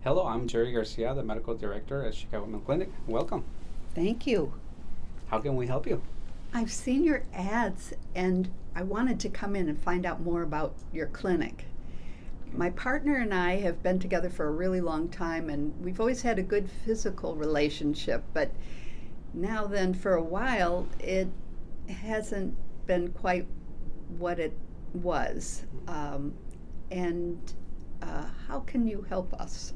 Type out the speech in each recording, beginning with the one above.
Hello, I'm Jerry Garcia, the medical director at Chicago Mill Clinic. Welcome. Thank you. How can we help you? I've seen your ads and I wanted to come in and find out more about your clinic. My partner and I have been together for a really long time and we've always had a good physical relationship, but now then for a while it hasn't been quite what it was. And how can you help us?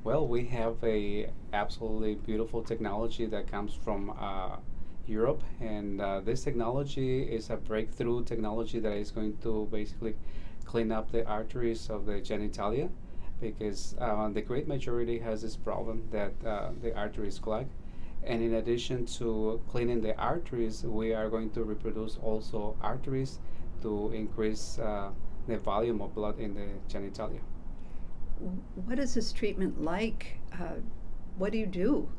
Well, we have a absolutely beautiful technology that comes from Europe, and this technology is a breakthrough technology that is going to basically clean up the arteries of the genitalia, because the great majority has this problem that the arteries clog. And in addition to cleaning the arteries, we are going to reproduce also arteries to increase the volume of blood in the genitalia. What is this treatment like? What do you do?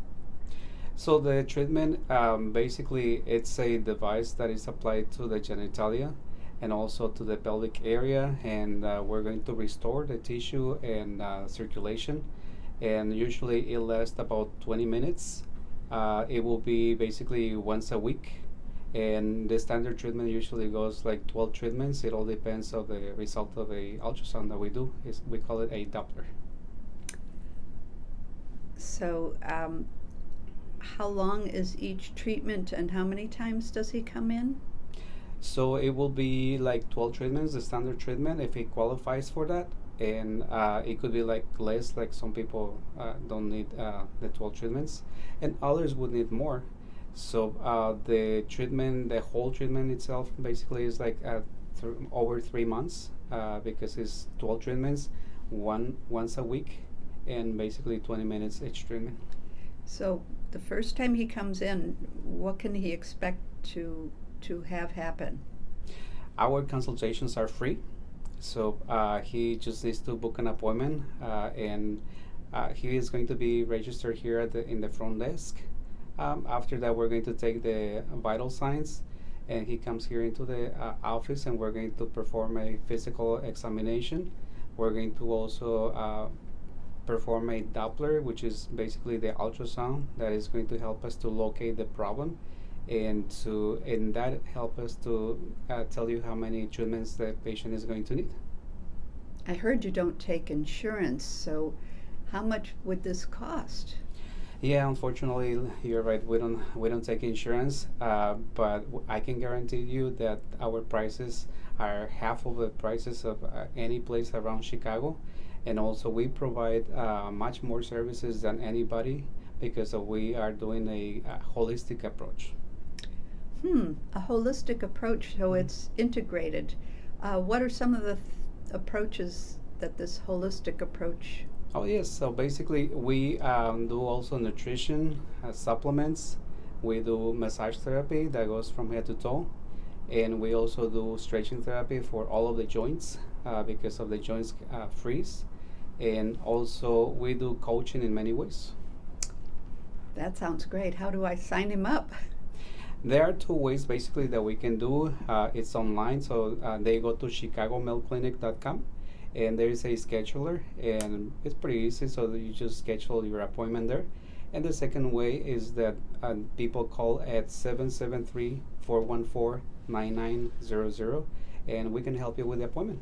So the treatment, basically, it's a device that is applied to the genitalia and also to the pelvic area, and we're going to restore the tissue and circulation. And usually it lasts about 20 minutes. It will be basically once a week, and the standard treatment usually goes like 12 treatments. It all depends on the result of a ultrasound that we do. We call it a Doppler. So, how long is each treatment and how many times does he come in? So it will be like 12 treatments, the standard treatment, if it qualifies for that. And it could be like less, like some people don't need the 12 treatments, and others would need more. So the treatment, the whole treatment itself, basically is like over 3 months, because it's 12 treatments, once a week, and basically 20 minutes each treatment. So, the first time he comes in, what can he expect to have happen? Our consultations are free, so he just needs to book an appointment, and he is going to be registered here at in the front desk. After that, we're going to take the vital signs, and he comes here into the office, and we're going to perform a physical examination. We're going to also perform a Doppler, which is basically the ultrasound that is going to help us to locate the problem, and that help us to tell you how many treatments the patient is going to need. I heard you don't take insurance, so how much would this cost? Yeah, unfortunately, you're right. We don't take insurance, but I can guarantee you that our prices are half of the prices of any place around Chicago, and also we provide much more services than anybody because we are doing a holistic approach. A holistic approach, so Mhm. it's integrated. What are some of the approaches that this holistic approach? Oh yes, so basically we do also nutrition, supplements. We do massage therapy that goes from head to toe, and we also do stretching therapy for all of the joints because of the joints freeze, and also we do coaching in many ways. That sounds great. How do I sign him up? There are two ways basically that we can do. It's online, so they go to chicagomillclinic.com, and there is a scheduler, and it's pretty easy. So that you just schedule your appointment there. And the second way is that people call at 773-414-9900, and we can help you with the appointment.